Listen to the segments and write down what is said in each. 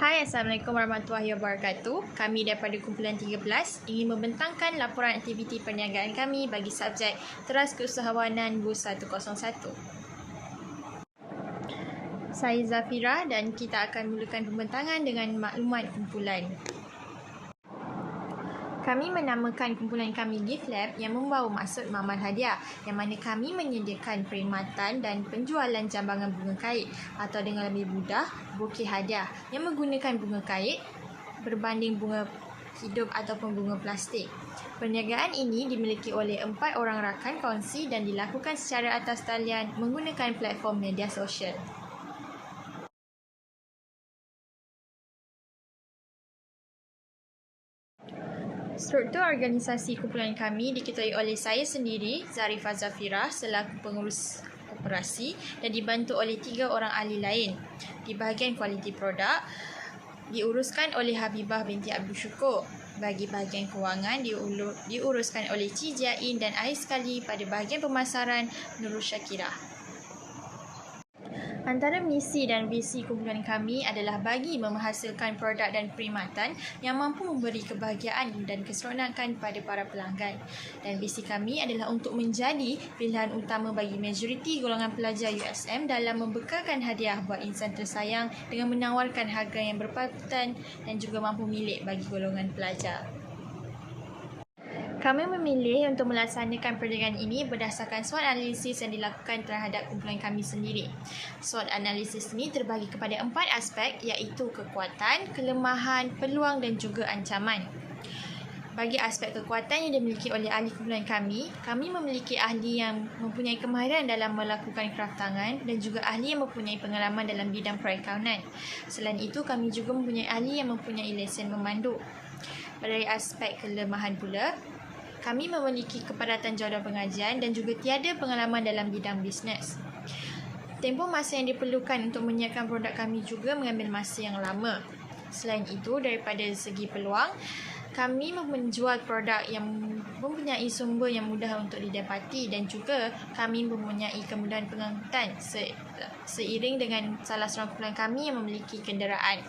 Hai, Assalamualaikum warahmatullahi wabarakatuh. Kami daripada kumpulan 13 ingin membentangkan laporan aktiviti perniagaan kami bagi subjek Teras Keusahawanan BU 101. Saya Zafira dan kita akan mulakan pembentangan dengan maklumat kumpulan. Kami menamakan kumpulan kami Gift Lab yang membawa maksud makmal hadiah, yang mana kami menyediakan perkhidmatan dan penjualan jambangan bunga kait atau dengan lebih mudah bukit hadiah yang menggunakan bunga kait berbanding bunga hidup ataupun bunga plastik. Perniagaan ini dimiliki oleh 4 orang rakan kongsi dan dilakukan secara atas talian menggunakan platform media sosial. Struktur organisasi kumpulan kami diketuai oleh saya sendiri, Zarifah Zafira, selaku pengurus operasi dan dibantu oleh 3 orang ahli lain. Di bahagian kualiti produk, diuruskan oleh Habibah binti Abdul Syukur. Bagi bahagian kewangan, diuruskan oleh Cik Jain dan akhir sekali pada bahagian pemasaran, Nurul Syakirah. Antara misi dan visi kumpulan kami adalah bagi menghasilkan produk dan perkhidmatan yang mampu memberi kebahagiaan dan keseronokan pada para pelanggan. Dan visi kami adalah untuk menjadi pilihan utama bagi majoriti golongan pelajar USM dalam membekalkan hadiah buat insan tersayang dengan menawarkan harga yang berpatutan dan juga mampu milik bagi golongan pelajar. Kami memilih untuk melaksanakan perniagaan ini berdasarkan SWOT analisis yang dilakukan terhadap kumpulan kami sendiri. SWOT analisis ini terbagi kepada 4 aspek, iaitu kekuatan, kelemahan, peluang dan juga ancaman. Bagi aspek kekuatan yang dimiliki oleh ahli kumpulan kami memiliki ahli yang mempunyai kemahiran dalam melakukan kraft tangan dan juga ahli yang mempunyai pengalaman dalam bidang perakaunan. Selain itu, kami juga mempunyai ahli yang mempunyai lesen memandu. Dari aspek kelemahan pula, kami memiliki kepadatan jadual pengajian dan juga tiada pengalaman dalam bidang bisnes. Tempoh masa yang diperlukan untuk menyiapkan produk kami juga mengambil masa yang lama. Selain itu, daripada segi peluang, kami menjual produk yang mempunyai sumber yang mudah untuk didapati dan juga kami mempunyai kemudahan pengangkutan seiring dengan salah seorang kumpulan kami yang memiliki kenderaan.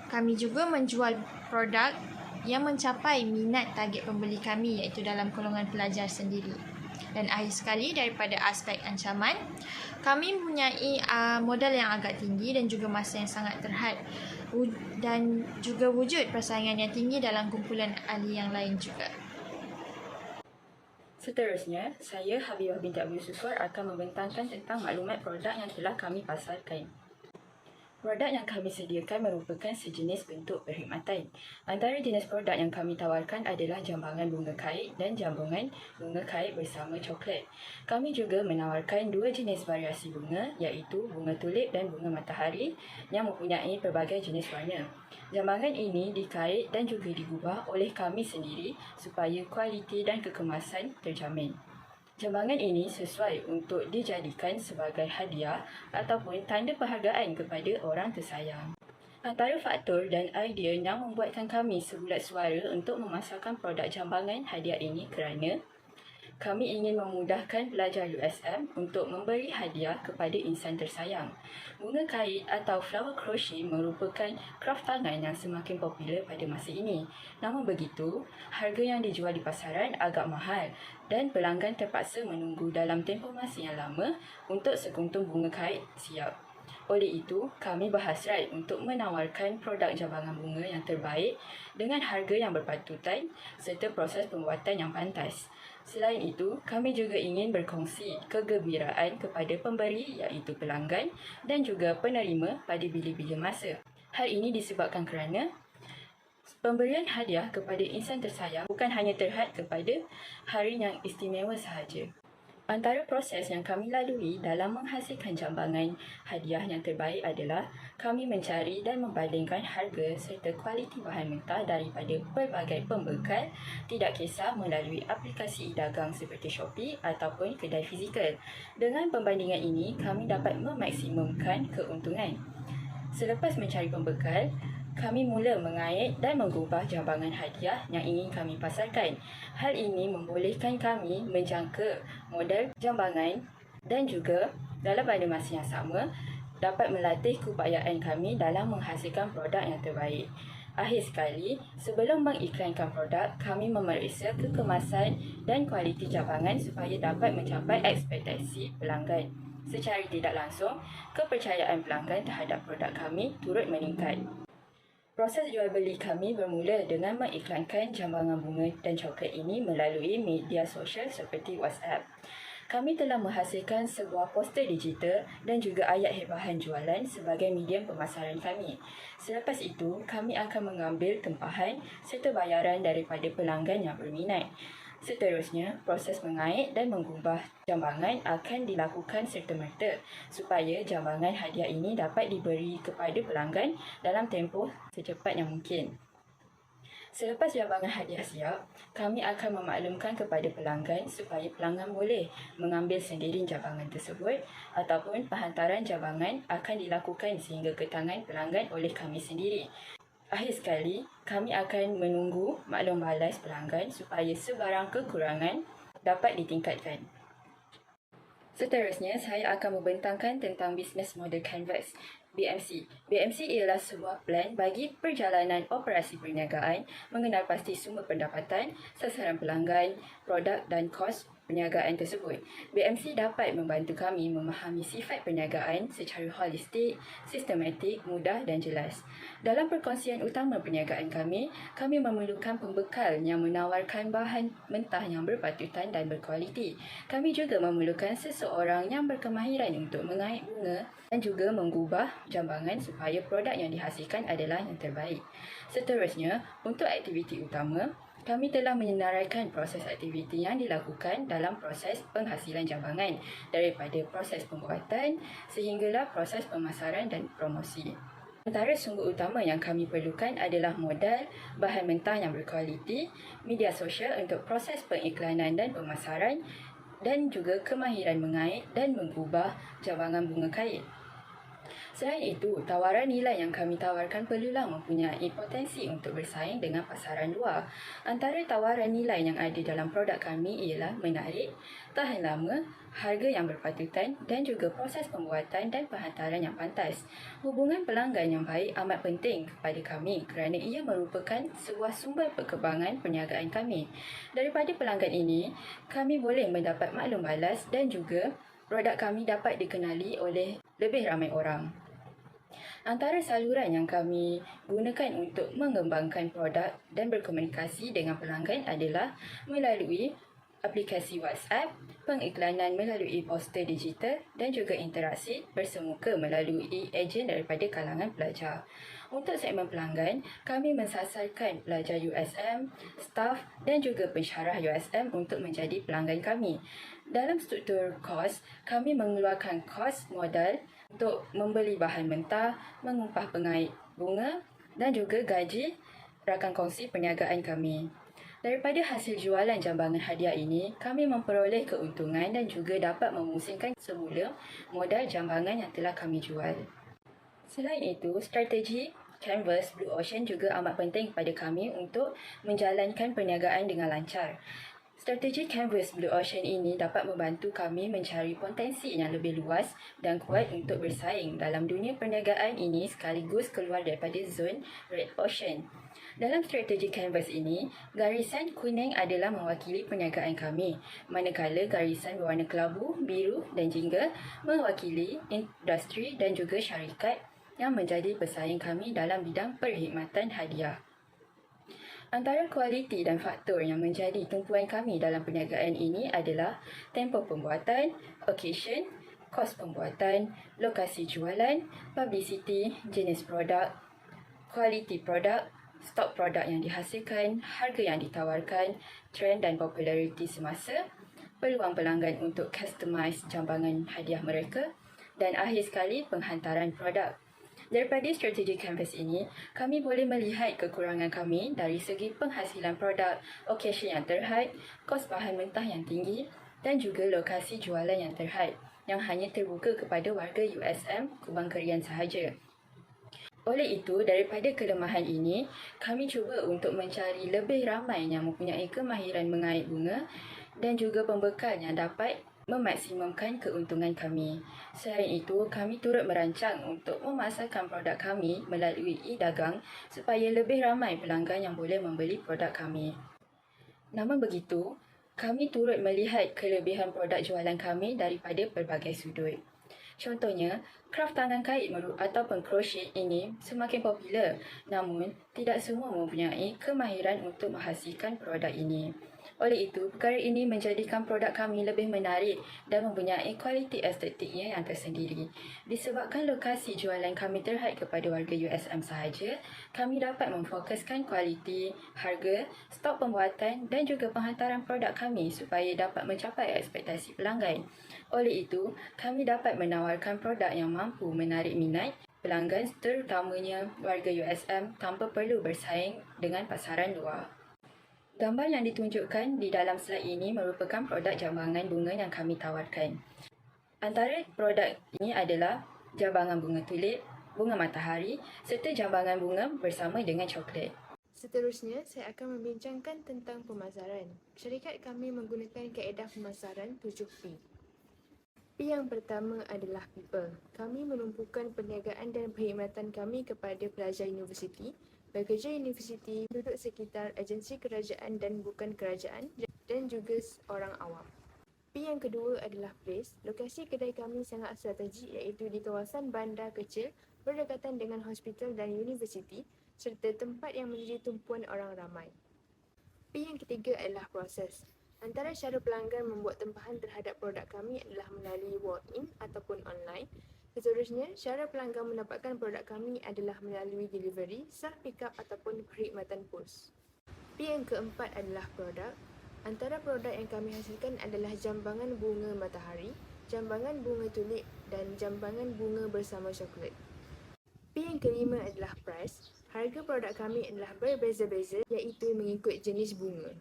Kami juga menjual produk yang mencapai minat target pembeli kami, iaitu dalam golongan pelajar sendiri. Dan akhir sekali, daripada aspek ancaman, kami mempunyai modal yang agak tinggi dan juga masa yang sangat terhad dan juga wujud persaingan yang tinggi dalam kumpulan ahli yang lain juga. Seterusnya, saya Habibah binti Abdul Syukur akan membentangkan tentang maklumat produk yang telah kami pasarkan. Produk yang kami sediakan merupakan sejenis bentuk perkhidmatan. Antara jenis produk yang kami tawarkan adalah jambangan bunga kait dan jambangan bunga kait bersama coklat. Kami juga menawarkan 2 jenis variasi bunga, iaitu bunga tulip dan bunga matahari yang mempunyai pelbagai jenis warna. Jambangan ini dikait dan juga digubah oleh kami sendiri supaya kualiti dan kekemasan terjamin. Jambangan ini sesuai untuk dijadikan sebagai hadiah ataupun tanda penghargaan kepada orang tersayang. Antara faktor dan idea yang membuatkan kami sebulat suara untuk memasarkan produk jambangan hadiah ini kerana kami ingin memudahkan pelajar USM untuk memberi hadiah kepada insan tersayang. Bunga kait atau flower crochet merupakan kraft tangan yang semakin popular pada masa ini. Namun begitu, harga yang dijual di pasaran agak mahal dan pelanggan terpaksa menunggu dalam tempoh masa yang lama untuk sekuntum bunga kait siap. Oleh itu, kami berhasrat untuk menawarkan produk jambangan bunga yang terbaik dengan harga yang berpatutan serta proses pembuatan yang pantas. Selain itu, kami juga ingin berkongsi kegembiraan kepada pemberi iaitu pelanggan dan juga penerima pada bila-bila masa. Hal ini disebabkan kerana pemberian hadiah kepada insan tersayang bukan hanya terhad kepada hari yang istimewa sahaja. Antara proses yang kami lalui dalam menghasilkan jambangan hadiah yang terbaik adalah kami mencari dan membandingkan harga serta kualiti bahan mentah daripada pelbagai pembekal, tidak kisah melalui aplikasi e-dagang seperti Shopee ataupun kedai fizikal. Dengan pembandingan ini, kami dapat memaksimumkan keuntungan. Selepas mencari pembekal, kami mula mengait dan menggubah jambangan hadiah yang ingin kami pasarkan. Hal ini membolehkan kami menjangka model jambangan dan juga dalam pada masa yang sama, dapat melatih keupayaan kami dalam menghasilkan produk yang terbaik. Akhir sekali, sebelum mengiklankan produk, kami memeriksa kekemasan dan kualiti cabangan supaya dapat mencapai ekspektasi pelanggan. Secara tidak langsung, kepercayaan pelanggan terhadap produk kami turut meningkat. Proses jual beli kami bermula dengan mengiklankan jambangan bunga dan coklat ini melalui media sosial seperti WhatsApp. Kami telah menghasilkan sebuah poster digital dan juga ayat bahan jualan sebagai medium pemasaran kami. Selepas itu, kami akan mengambil tempahan serta bayaran daripada pelanggan yang berminat. Seterusnya, proses mengait dan mengubah jambangan akan dilakukan serta-merta supaya jambangan hadiah ini dapat diberi kepada pelanggan dalam tempoh secepat yang mungkin. Selepas jambangan hadiah siap, kami akan memaklumkan kepada pelanggan supaya pelanggan boleh mengambil sendiri jambangan tersebut ataupun penghantaran jambangan akan dilakukan sehingga ke tangan pelanggan oleh kami sendiri. Akhir sekali, kami akan menunggu maklum balas pelanggan supaya sebarang kekurangan dapat ditingkatkan. Seterusnya, saya akan membentangkan tentang bisnes model Canvas, BMC. BMC ialah sebuah plan bagi perjalanan operasi perniagaan mengenal pasti sumber pendapatan, sasaran pelanggan, produk dan kos perniagaan tersebut. BMC dapat membantu kami memahami sifat perniagaan secara holistik, sistematik, mudah dan jelas. Dalam perkongsian utama perniagaan kami memerlukan pembekal yang menawarkan bahan mentah yang berpatutan dan berkualiti. Kami juga memerlukan seseorang yang berkemahiran untuk mengait bunga dan juga mengubah jambangan supaya produk yang dihasilkan adalah yang terbaik. Seterusnya, untuk aktiviti utama, kami telah menyenaraikan proses aktiviti yang dilakukan dalam proses penghasilan jambangan daripada proses pembuatan sehinggalah proses pemasaran dan promosi. Antara sumber utama yang kami perlukan adalah modal, bahan mentah yang berkualiti, media sosial untuk proses pengiklanan dan pemasaran dan juga kemahiran mengait dan mengubah jambangan bunga kait. Selain itu, tawaran nilai yang kami tawarkan perlulah mempunyai potensi untuk bersaing dengan pasaran luar. Antara tawaran nilai yang ada dalam produk kami ialah menarik, tahan lama, harga yang berpatutan dan juga proses pembuatan dan penghantaran yang pantas. Hubungan pelanggan yang baik amat penting kepada kami kerana ia merupakan sebuah sumber perkembangan perniagaan kami. Daripada pelanggan ini, kami boleh mendapat maklum balas dan juga produk kami dapat dikenali oleh lebih ramai orang. Antara saluran yang kami gunakan untuk mengembangkan produk dan berkomunikasi dengan pelanggan adalah melalui aplikasi WhatsApp, pengiklanan melalui poster digital dan juga interaksi bersemuka melalui ejen daripada kalangan pelajar. Untuk segmen pelanggan, kami mensasarkan pelajar USM, staf dan juga pensyarah USM untuk menjadi pelanggan kami. Dalam struktur kos, kami mengeluarkan kos modal untuk membeli bahan mentah, mengumpah pengait bunga dan juga gaji rakan kongsi perniagaan kami. Daripada hasil jualan jambangan hadiah ini, kami memperoleh keuntungan dan juga dapat memusingkan semula modal jambangan yang telah kami jual. Selain itu, strategi Canvas Blue Ocean juga amat penting kepada kami untuk menjalankan perniagaan dengan lancar. Strategi Canvas Blue Ocean ini dapat membantu kami mencari potensi yang lebih luas dan kuat untuk bersaing dalam dunia perniagaan ini sekaligus keluar daripada zon Red Ocean. Dalam strategi Canvas ini, garisan kuning adalah mewakili perniagaan kami, manakala garisan berwarna kelabu, biru dan jingga mewakili industri dan juga syarikat yang menjadi pesaing kami dalam bidang perkhidmatan hadiah. Antara kualiti dan faktor yang menjadi tumpuan kami dalam perniagaan ini adalah tempoh pembuatan, occasion, kos pembuatan, lokasi jualan, publicity, jenis produk, kualiti produk, stok produk yang dihasilkan, harga yang ditawarkan, trend dan populariti semasa, peluang pelanggan untuk customize jambangan hadiah mereka dan akhir sekali penghantaran produk. Daripada strategi Canvas ini, kami boleh melihat kekurangan kami dari segi penghasilan produk, occasion yang terhad, kos bahan mentah yang tinggi dan juga lokasi jualan yang terhad yang hanya terbuka kepada warga USM Kubang Kerian sahaja. Oleh itu, daripada kelemahan ini, kami cuba untuk mencari lebih ramai yang mempunyai kemahiran mengait bunga dan juga pembekal yang dapat memaksimumkan keuntungan kami. Selain itu, kami turut merancang untuk memasarkan produk kami melalui e-dagang supaya lebih ramai pelanggan yang boleh membeli produk kami. Namun begitu, kami turut melihat kelebihan produk jualan kami daripada pelbagai sudut. Contohnya, kraft tangan kait ataupun crochet ini semakin popular, namun tidak semua mempunyai kemahiran untuk menghasilkan produk ini. Oleh itu, perkara ini menjadikan produk kami lebih menarik dan mempunyai kualiti estetiknya yang tersendiri. Disebabkan lokasi jualan kami terhad kepada warga USM sahaja, kami dapat memfokuskan kualiti, harga, stok pembuatan dan juga penghantaran produk kami supaya dapat mencapai ekspektasi pelanggan. Oleh itu, kami dapat menawarkan produk yang mampu menarik minat pelanggan terutamanya warga USM tanpa perlu bersaing dengan pasaran luar. Gambar yang ditunjukkan di dalam slide ini merupakan produk jambangan bunga yang kami tawarkan. Antara produk ini adalah jambangan bunga tulip, bunga matahari serta jambangan bunga bersama dengan coklat. Seterusnya, saya akan membincangkan tentang pemasaran. Syarikat kami menggunakan kaedah pemasaran 7P. P yang pertama adalah people. Kami menumpukan perniagaan dan perkhidmatan kami kepada pelajar universiti, pekerja universiti, penduduk sekitar, agensi kerajaan dan bukan kerajaan dan juga orang awam. P yang kedua adalah place. Lokasi kedai kami sangat strategik iaitu di kawasan bandar kecil berdekatan dengan hospital dan universiti serta tempat yang menjadi tumpuan orang ramai. P yang ketiga adalah proses. Antara cara pelanggan membuat tempahan terhadap produk kami adalah melalui walk-in ataupun online. Seterusnya, cara pelanggan mendapatkan produk kami adalah melalui delivery, self-pick-up ataupun perkhidmatan pos. P yang keempat adalah produk. Antara produk yang kami hasilkan adalah jambangan bunga matahari, jambangan bunga tulip dan jambangan bunga bersama coklat. P yang kelima adalah price. Harga produk kami adalah berbeza-beza iaitu mengikut jenis bunga.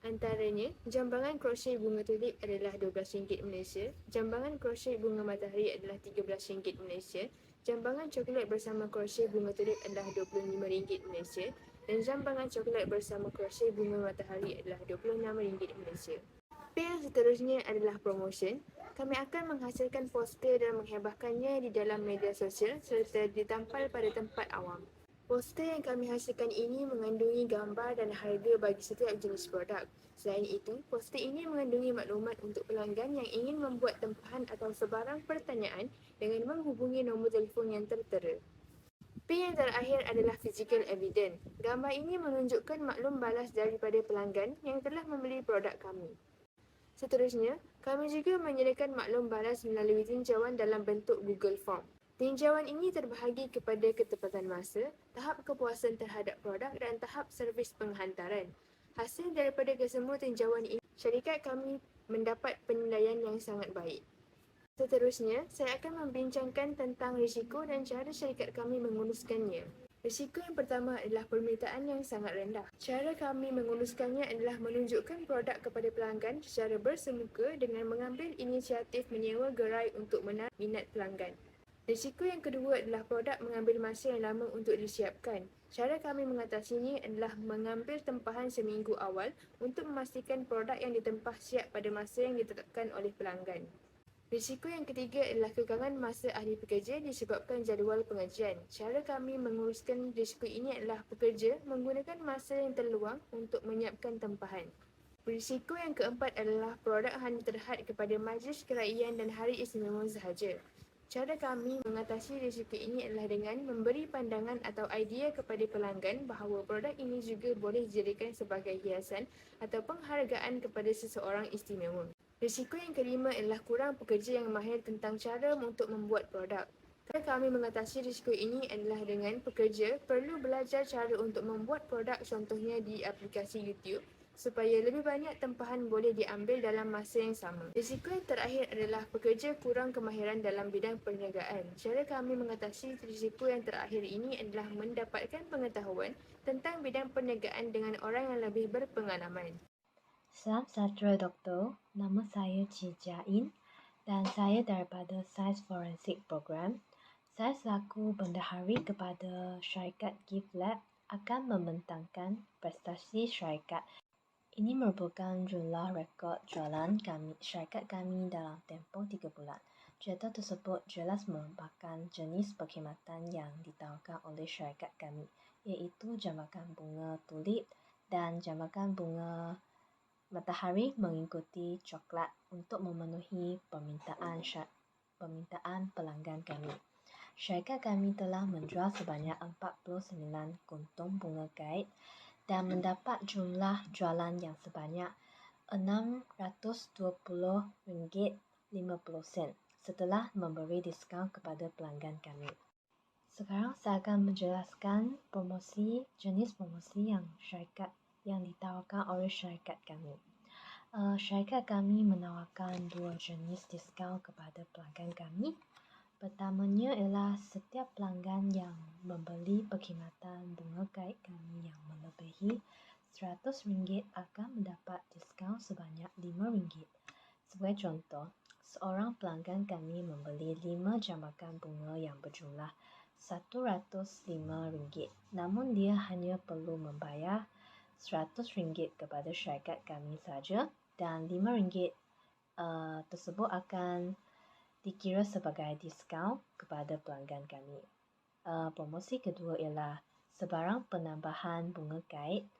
Antaranya, jambangan crochet bunga tulip adalah RM12 Malaysia, jambangan crochet bunga matahari adalah RM13 Malaysia, jambangan coklat bersama crochet bunga tulip adalah RM25 Malaysia dan jambangan coklat bersama crochet bunga matahari adalah RM26 Malaysia. P yang seterusnya adalah promotion. Kami akan menghasilkan poster dan menghebahkannya di dalam media sosial serta ditampal pada tempat awam. Poster yang kami hasilkan ini mengandungi gambar dan harga bagi setiap jenis produk. Selain itu, poster ini mengandungi maklumat untuk pelanggan yang ingin membuat tempahan atau sebarang pertanyaan dengan menghubungi nombor telefon yang tertera. P yang terakhir adalah physical evidence. Gambar ini menunjukkan maklum balas daripada pelanggan yang telah membeli produk kami. Seterusnya, kami juga menyediakan maklum balas melalui tinjauan dalam bentuk Google Form. Tinjauan ini terbahagi kepada ketepatan masa, tahap kepuasan terhadap produk dan tahap servis penghantaran. Hasil daripada kesemua tinjauan ini, syarikat kami mendapat penilaian yang sangat baik. Seterusnya, saya akan membincangkan tentang risiko dan cara syarikat kami menguruskannya. Risiko yang pertama adalah permintaan yang sangat rendah. Cara kami menguruskannya adalah menunjukkan produk kepada pelanggan secara bersemuka dengan mengambil inisiatif menyewa gerai untuk menarik minat pelanggan. Risiko yang kedua adalah produk mengambil masa yang lama untuk disiapkan. Cara kami mengatasinya adalah mengambil tempahan seminggu awal untuk memastikan produk yang ditempah siap pada masa yang ditetapkan oleh pelanggan. Risiko yang ketiga adalah kekangan masa ahli pekerja disebabkan jadual pengajian. Cara kami menguruskan risiko ini adalah pekerja menggunakan masa yang terluang untuk menyiapkan tempahan. Risiko yang keempat adalah produk hanya terhad kepada majlis keraian dan hari istimewa sahaja. Cara kami mengatasi risiko ini adalah dengan memberi pandangan atau idea kepada pelanggan bahawa produk ini juga boleh dijadikan sebagai hiasan atau penghargaan kepada seseorang istimewa. Risiko yang kelima adalah kurang pekerja yang mahir tentang cara untuk membuat produk. Cara kami mengatasi risiko ini adalah dengan pekerja perlu belajar cara untuk membuat produk contohnya di aplikasi YouTube supaya lebih banyak tempahan boleh diambil dalam masa yang sama. Risiko yang terakhir adalah pekerja kurang kemahiran dalam bidang perniagaan. Cara kami mengatasi risiko yang terakhir ini adalah mendapatkan pengetahuan tentang bidang perniagaan dengan orang yang lebih berpengalaman. Salam sejahtera Doktor, nama saya Ci Jain dan saya daripada Science Forensic Program. Saya selaku bendahari kepada syarikat Gift Lab akan membentangkan prestasi syarikat Ini merupakan jumlah rekod jualan syarikat kami dalam tempoh 3 bulan. Data tersebut jelas merupakan jenis perkhidmatan yang ditawarkan oleh syarikat kami, iaitu jambakan bunga tulip dan jambakan bunga matahari mengikuti coklat untuk memenuhi permintaan pelanggan kami. Syarikat kami telah menjual sebanyak 49 kuntung bunga kait dan mendapat jumlah jualan yang sebanyak RM620.50 setelah memberi diskaun kepada pelanggan kami. Sekarang saya akan menjelaskan jenis promosi yang ditawarkan oleh syarikat kami. Syarikat kami menawarkan 2 jenis diskaun kepada pelanggan kami. Pertamanya ialah setiap pelanggan yang membeli perkhidmatan bunga kait kami yang melebihi RM100 akan mendapat diskaun sebanyak RM5. Sebagai contoh, seorang pelanggan kami membeli 5 jambakan bunga yang berjumlah RM105, namun dia hanya perlu membayar RM100 kepada syarikat kami saja dan RM5 tersebut akan dikira sebagai diskaun kepada pelanggan kami. Promosi kedua ialah sebarang penambahan bunga kait,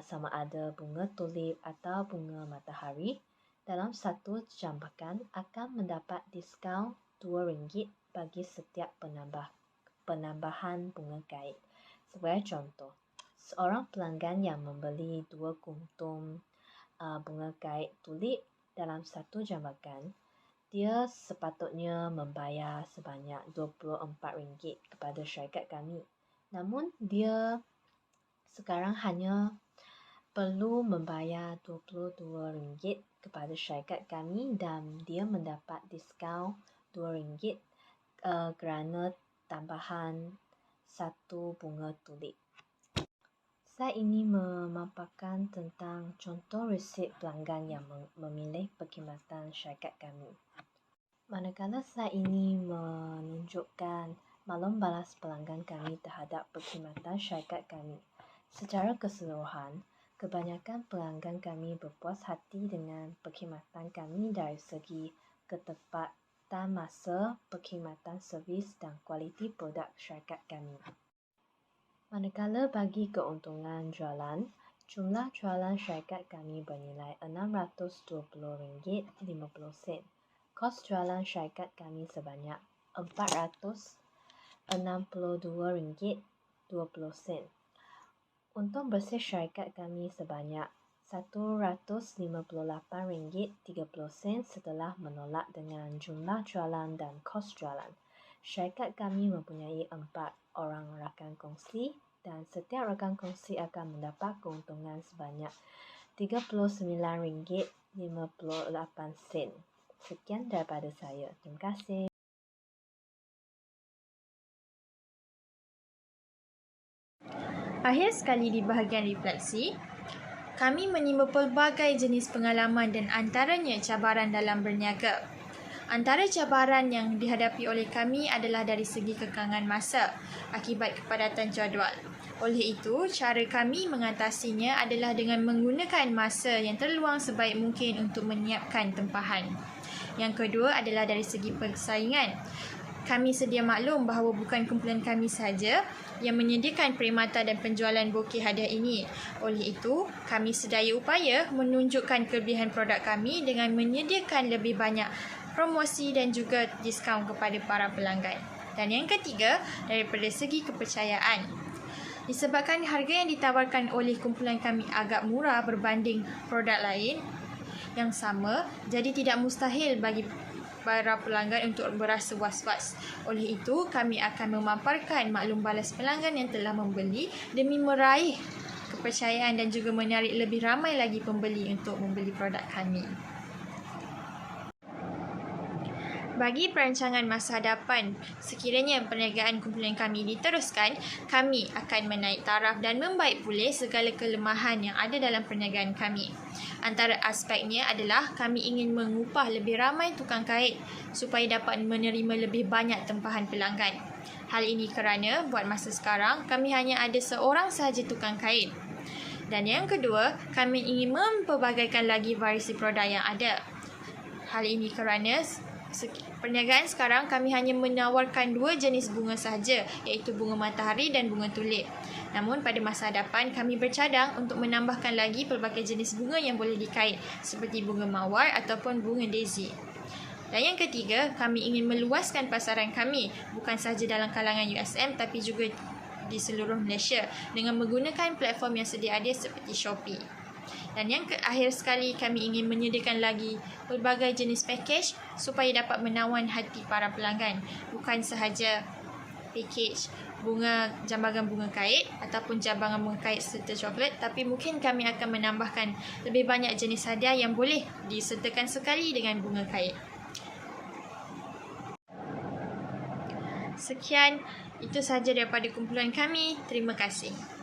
sama ada bunga tulip atau bunga matahari, dalam satu jambakan akan mendapat diskaun RM2 bagi setiap penambahan bunga kait. Sebagai contoh, seorang pelanggan yang membeli 2 kuntung bunga kait tulip dalam satu jambakan, dia sepatutnya membayar sebanyak RM24 kepada syarikat kami. Namun, dia sekarang hanya perlu membayar RM22 kepada syarikat kami dan dia mendapat diskaun RM2 kerana tambahan 1 bunga tulip. Slide ini memaparkan tentang contoh resip pelanggan yang memilih perkhidmatan syarikat kami. Manakala slide ini menunjukkan maklum balas pelanggan kami terhadap perkhidmatan syarikat kami. Secara keseluruhan, kebanyakan pelanggan kami berpuas hati dengan perkhidmatan kami dari segi ketepatan masa, perkhidmatan servis dan kualiti produk syarikat kami. Manakala bagi keuntungan jualan, jumlah jualan syarikat kami bernilai RM620.50. Kos jualan syarikat kami sebanyak RM462.20. Untung bersih syarikat kami sebanyak RM158.30 setelah menolak dengan jumlah jualan dan kos jualan. Syarikat kami mempunyai 4 orang rakan kongsi dan setiap rakan kongsi akan mendapat keuntungan sebanyak RM39.58. Sekian daripada saya. Terima kasih. Akhir sekali di bahagian refleksi, kami menimba pelbagai jenis pengalaman dan antaranya cabaran dalam berniaga. Antara cabaran yang dihadapi oleh kami adalah dari segi kekangan masa akibat kepadatan jadual. Oleh itu, cara kami mengatasinya adalah dengan menggunakan masa yang terluang sebaik mungkin untuk menyiapkan tempahan. Yang kedua adalah dari segi persaingan. Kami sedia maklum bahawa bukan kumpulan kami saja yang menyediakan perkhidmatan dan penjualan bokeh hadiah ini. Oleh itu, kami sedaya upaya menunjukkan kelebihan produk kami dengan menyediakan lebih banyak promosi dan juga diskaun kepada para pelanggan. Dan yang ketiga, daripada segi kepercayaan. Disebabkan harga yang ditawarkan oleh kumpulan kami agak murah berbanding produk lain yang sama, jadi tidak mustahil bagi para pelanggan untuk berasa was-was. Oleh itu, kami akan memaparkan maklum balas pelanggan yang telah membeli demi meraih kepercayaan dan juga menarik lebih ramai lagi pembeli untuk membeli produk kami. Bagi perancangan masa hadapan, sekiranya perniagaan kumpulan kami diteruskan, kami akan menaik taraf dan membaik pulih segala kelemahan yang ada dalam perniagaan kami. Antara aspeknya adalah kami ingin mengupah lebih ramai tukang kait supaya dapat menerima lebih banyak tempahan pelanggan. Hal ini kerana buat masa sekarang, kami hanya ada seorang sahaja tukang kait. Dan yang kedua, kami ingin mempelbagaikan lagi variasi produk yang ada. Hal ini kerana perniagaan sekarang kami hanya menawarkan 2 jenis bunga sahaja, iaitu bunga matahari dan bunga tulip. Namun pada masa hadapan kami bercadang untuk menambahkan lagi pelbagai jenis bunga yang boleh dikait seperti bunga mawar ataupun bunga daisy. Dan yang ketiga, kami ingin meluaskan pasaran kami bukan sahaja dalam kalangan USM tapi juga di seluruh Malaysia dengan menggunakan platform yang sedia ada seperti Shopee. Dan yang akhir sekali, kami ingin menyediakan lagi pelbagai jenis pakej supaya dapat menawan hati para pelanggan. Bukan sahaja pakej bunga jambangan bunga kait ataupun jambangan bunga kait serta coklat, tapi mungkin kami akan menambahkan lebih banyak jenis hadiah yang boleh disertakan sekali dengan bunga kait. Sekian, itu sahaja daripada kumpulan kami. Terima kasih.